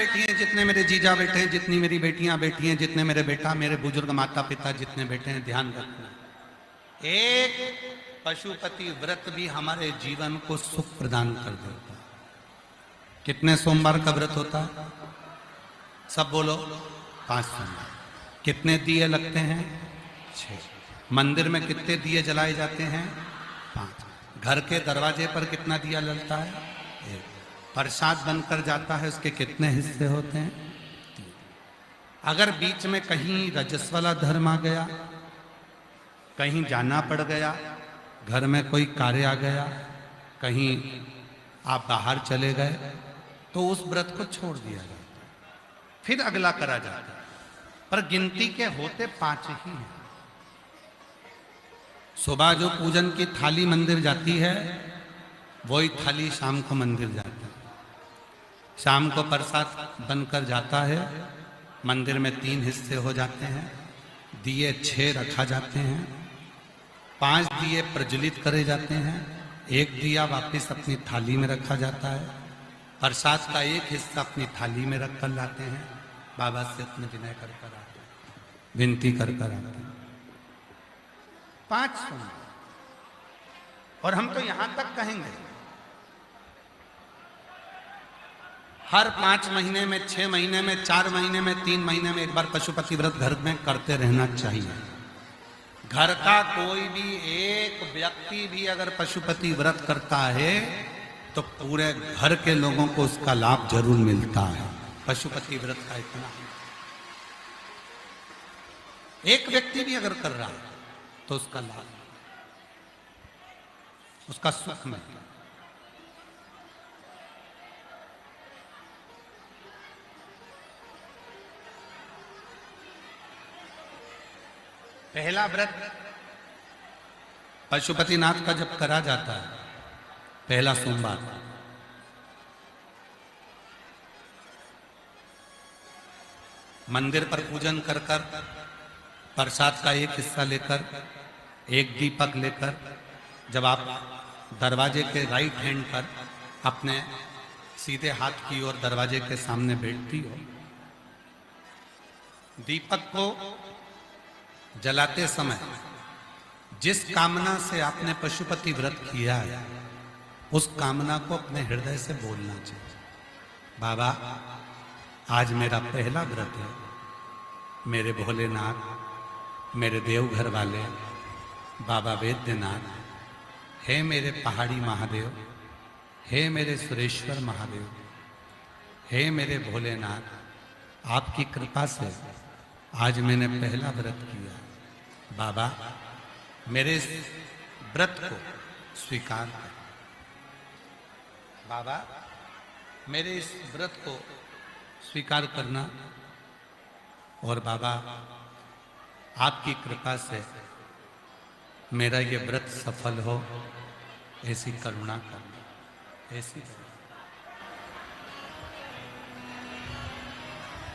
बेटी हैं, जितने मेरे जीजा बेटे हैं, जितनी मेरी बेटियां बेटी हैं, जितने मेरे बेटा मेरे बुजुर्ग माता पिता जितने बेटे हैं, ध्यान रखना, एक पशुपति व्रत भी हमारे जीवन को सुख प्रदान कर देता है। कितने सोमवार का व्रत होता है? सब बोलो। 5 सोमवार। कितने दिए लगते हैं? 6। मंदिर में कितने दिए जलाए जाते हैं? 5। घर के दरवाजे पर कितना दिया जलता है? 1। प्रसाद बनकर जाता है, उसके कितने हिस्से होते हैं? 3। अगर बीच में कहीं रजस्वला धर्म आ गया, कहीं जाना पड़ गया, घर में कोई कार्य आ गया, कहीं आप बाहर चले गए, तो उस व्रत को छोड़ दिया जाता है, फिर अगला करा जाता है। पर गिनती के होते 5 ही हैं। सुबह जो पूजन की थाली मंदिर जाती है, वही थाली शाम को मंदिर जाती है। शाम को प्रसाद बनकर जाता है, मंदिर में 3 हिस्से हो जाते हैं, दिए 6 रखा जाते हैं, 5 दिए प्रज्वलित करे जाते हैं, 1 दिया वापस अपनी थाली में रखा जाता है, प्रसाद का 1 हिस्सा अपनी थाली में रख कर लाते हैं, बाबा से अपने विनय कर कर आते हैं, विनती कर कर आते हैं। 5 सोमवार। और हम तो यहां तक कहेंगे, हर 5 महीने में, 6 महीने में, 4 महीने में, 3 महीने में एक बार पशुपति व्रत घर में करते रहना चाहिए। घर का कोई भी एक व्यक्ति भी अगर पशुपति व्रत करता है तो पूरे घर के लोगों को उसका लाभ जरूर मिलता है। पशुपति व्रत का इतना, एक व्यक्ति भी अगर कर रहा है तो उसका लाभ, उसका सुख मिलता है। पहला व्रत पशुपतिनाथ का जब करा जाता है, पहला सोमवार, मंदिर पर पूजन कर कर, प्रसाद का 1 हिस्सा लेकर, 1 दीपक लेकर, जब आप दरवाजे के राइट हैंड पर अपने सीधे हाथ की ओर दरवाजे के सामने बैठती हो, दीपक को जलाते समय जिस कामना से आपने पशुपति व्रत किया है, उस कामना को अपने हृदय से बोलना चाहिए। बाबा, आज मेरा पहला व्रत है, मेरे भोलेनाथ, मेरे देवघर वाले बाबा वैद्यनाथ, हे मेरे पहाड़ी महादेव, हे मेरे सुरेश्वर महादेव, हे मेरे भोलेनाथ, आपकी कृपा से आज मैंने पहला व्रत किया। बाबा, मेरे इस व्रत को स्वीकार कर। बाबा, मेरे इस व्रत को स्वीकार करना, और बाबा आपकी कृपा से मेरा ये व्रत सफल हो, ऐसी करुणा करना। ऐसी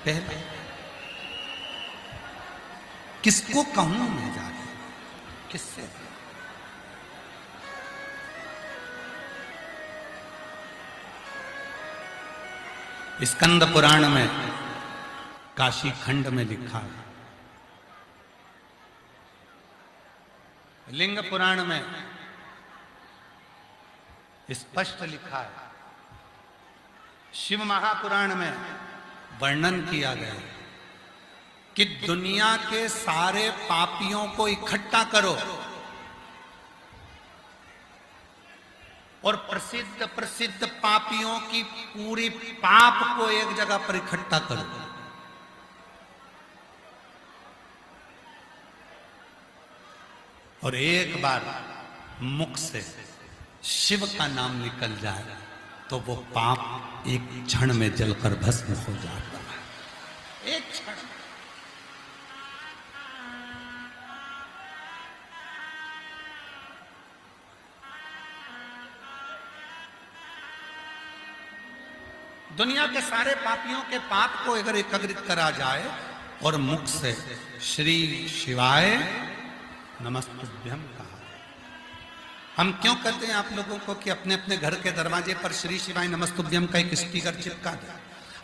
पहले किसको कहूं मैं जाके, किससे? स्कंद पुराण में, काशी खंड में लिखा है, लिंग पुराण में स्पष्ट लिखा है, शिव महापुराण में वर्णन किया गया है कि दुनिया के सारे पापियों को इकट्ठा करो और प्रसिद्ध प्रसिद्ध पापियों की पूरी पाप को एक जगह पर इकट्ठा करो, और एक बार मुख से शिव का नाम निकल जाए तो वो पाप एक क्षण में जलकर भस्म हो जाता है। एक क्षण। दुनिया के सारे पापियों के पाप को अगर एकत्रित करा जाए और मुख से श्री शिवाय नमस्तुभ्यम कहा। हम क्यों कहते हैं आप लोगों को कि अपने अपने घर के दरवाजे पर श्री शिवाय नमस्तुभ्यम का एक स्टिकर चिपका दे?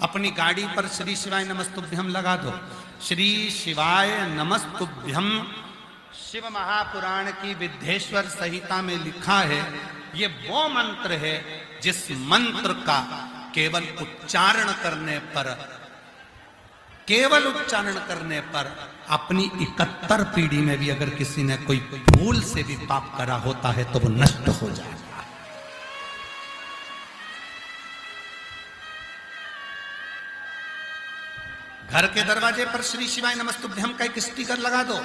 अपनी गाड़ी पर श्री शिवाय नमस्तुभ्यम लगा दो। श्री शिवाय नमस्तुभ्यम शिव महापुराण की विद्धेश्वर संहिता में लिखा है, ये वो मंत्र है जिस मंत्र का केवल उच्चारण करने पर अपनी 71 पीढ़ी में भी अगर किसी ने कोई भूल से भी पाप करा होता है तो वो नष्ट हो जाएगा। घर के दरवाजे पर श्री शिवाय नमस्तुभ्यम का एक स्टिकर लगा दो,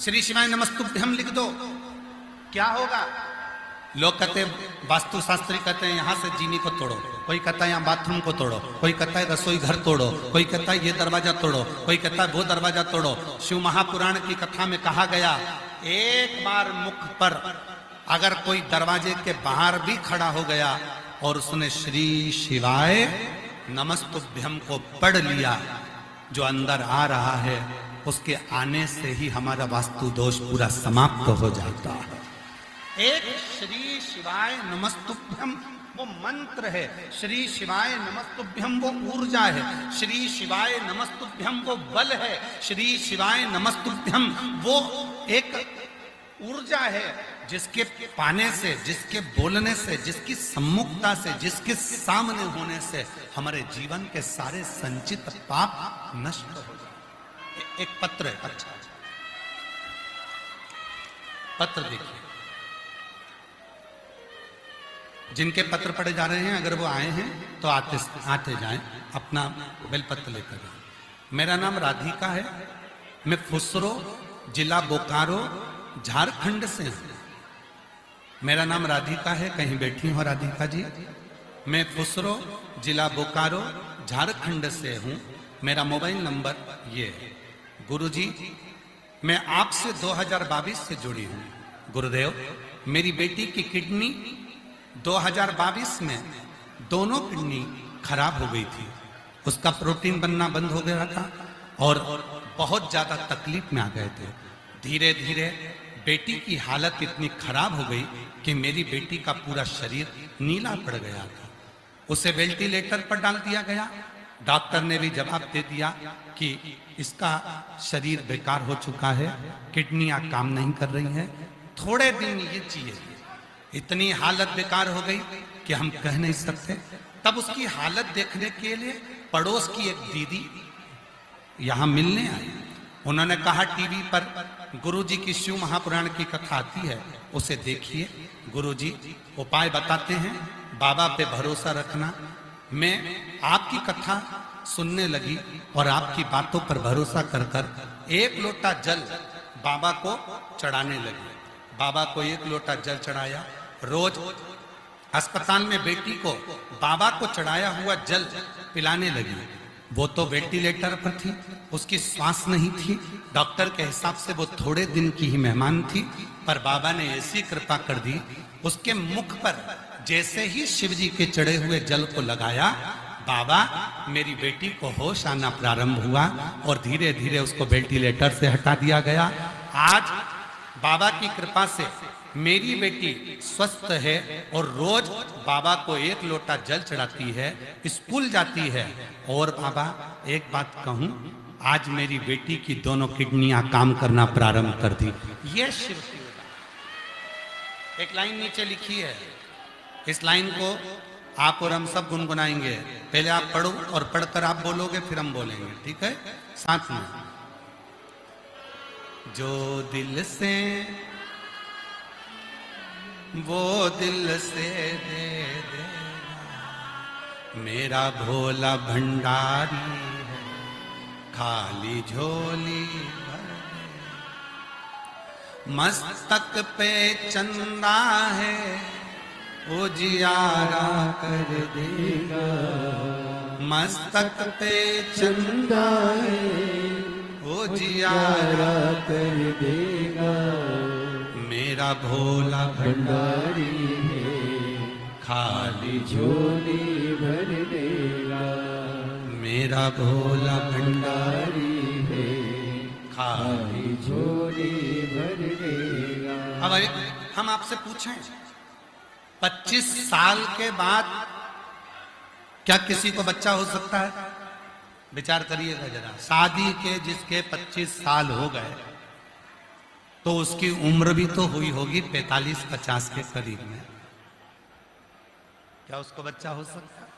श्री शिवाय नमस्तुभ्यम लिख दो। क्या होगा? लोग कहते हैं, वास्तुशास्त्री कहते हैं यहां से जीनी को तोड़ो, कोई कहता है यहां बाथरूम को तोड़ो, कोई कहता है रसोई घर तोड़ो, कोई कहता है ये दरवाजा तोड़ो, कोई कहता है वो दरवाजा तोड़ो। शिव महापुराण की कथा में कहा गया, एक बार मुख पर अगर कोई दरवाजे के बाहर भी खड़ा हो गया और उसने श्री शिवाय नमस्तुभ्यम को पढ़ लिया, जो अंदर आ रहा है उसके आने से ही हमारा वास्तु दोष पूरा समाप्त हो जाता है। एक श्री शिवाय नमस्तुभ्यम वो मंत्र है, श्री शिवाय नमस्तुभ्यम वो ऊर्जा है, श्री शिवाय नमस्तुभ्यम वो बल है, श्री शिवाय नमस्तुभ्यम वो एक ऊर्जा है जिसके पाने से, जिसके बोलने से, जिसकी सम्मुखता से, जिसके सामने होने से हमारे जीवन के सारे संचित पाप नष्ट हो जाए। एक पत्र है, अच्छा पत्र देखिए, जिनके पत्र पढ़े जा रहे हैं अगर वो आए हैं तो आते जाएं, अपना बेलपत्र लेकर जाएं। मेरा नाम राधिका है, मैं फुसरो जिला बोकारो झारखंड से हूं। मेरा नाम राधिका है, कहीं बैठी हो राधिका जी। मैं फुसरो जिला बोकारो झारखंड से हूं। मेरा मोबाइल नंबर ये है। गुरुजी, मैं आपसे 2022 से जुड़ी हूं। गुरुदेव, मेरी बेटी की किडनी 2022 में दोनों किडनी खराब हो गई थी, उसका प्रोटीन बनना बंद हो गया था और बहुत ज्यादा तकलीफ में आ गए थे। धीरे धीरे बेटी की हालत इतनी खराब हो गई कि मेरी बेटी का पूरा शरीर नीला पड़ गया था। उसे वेंटिलेटर पर डाल दिया गया। डॉक्टर ने भी जवाब दे दिया कि इसका शरीर बेकार हो चुका है, किडनियां काम नहीं कर रही हैं, थोड़े दिन ये चाहिए। इतनी हालत बेकार हो गई कि हम कह नहीं सकते। तब उसकी हालत देखने के लिए पड़ोस की एक दीदी यहां मिलने आई। उन्होंने कहा, टीवी पर गुरुजी की शिव महापुराण की कथा आती है, उसे देखिए, गुरुजी उपाय बताते हैं, बाबा पे भरोसा रखना। मैं आपकी कथा सुनने लगी और आपकी बातों पर भरोसा कर कर 1 लोटा जल बाबा को चढ़ाने लगी। बाबा को 1 लोटा जल चढ़ाया। रोज अस्पताल में बेटी को बाबा को चढ़ाया हुआ जल पिलाने लगी। वो तो वेंटिलेटर पर थी, उसकी सांस नहीं थी। डॉक्टर के हिसाब से वो थोड़े दिन की ही मेहमान थी, पर बाबा ने ऐसी कृपा कर दी, उसके मुख पर जैसे ही शिवजी के चढ़े हुए जल को लगाया, बाबा मेरी बेटी को होश आना प्रारंभ हुआ और धीरे धीरे उसको वेंटिलेटर से हटा दिया गया। आज बाबा की कृपा से मेरी बेटी स्वस्थ है और रोज बाबा को 1 लोटा जल चढ़ाती है, स्कूल जाती है। और बाबा एक बात कहूं, आज मेरी बेटी की दोनों किडनियां काम करना प्रारंभ कर दी। ये शिव की उदाहरण। एक लाइन नीचे लिखी है, इस लाइन को आप और हम सब गुनगुनाएंगे। पहले आप पढ़ो और पढ़कर आप बोलोगे, फिर हम बोलेंगे, ठीक है? साथ में, जो दिल से वो दिल से दे देगा, मेरा भोला भंडारी है, खाली झोली भर दे। मस्तक पे चंदा है, उजियारा कर देगा। मस्तक पे चंदा है, उजियारा कर देगा। मेरा भोला भंडारी है, खाली झोली भर देगा। मेरा भोला भंडारी है, खाली झोली भर देगा। अब हम आपसे पूछें, 25 साल के बाद क्या किसी को बच्चा हो सकता है? विचार करिएगा जरा, शादी के जिसके 25 साल हो गए तो उसकी उम्र भी तो हुई होगी 45-50 के करीब में, क्या उसको बच्चा हो सकता है?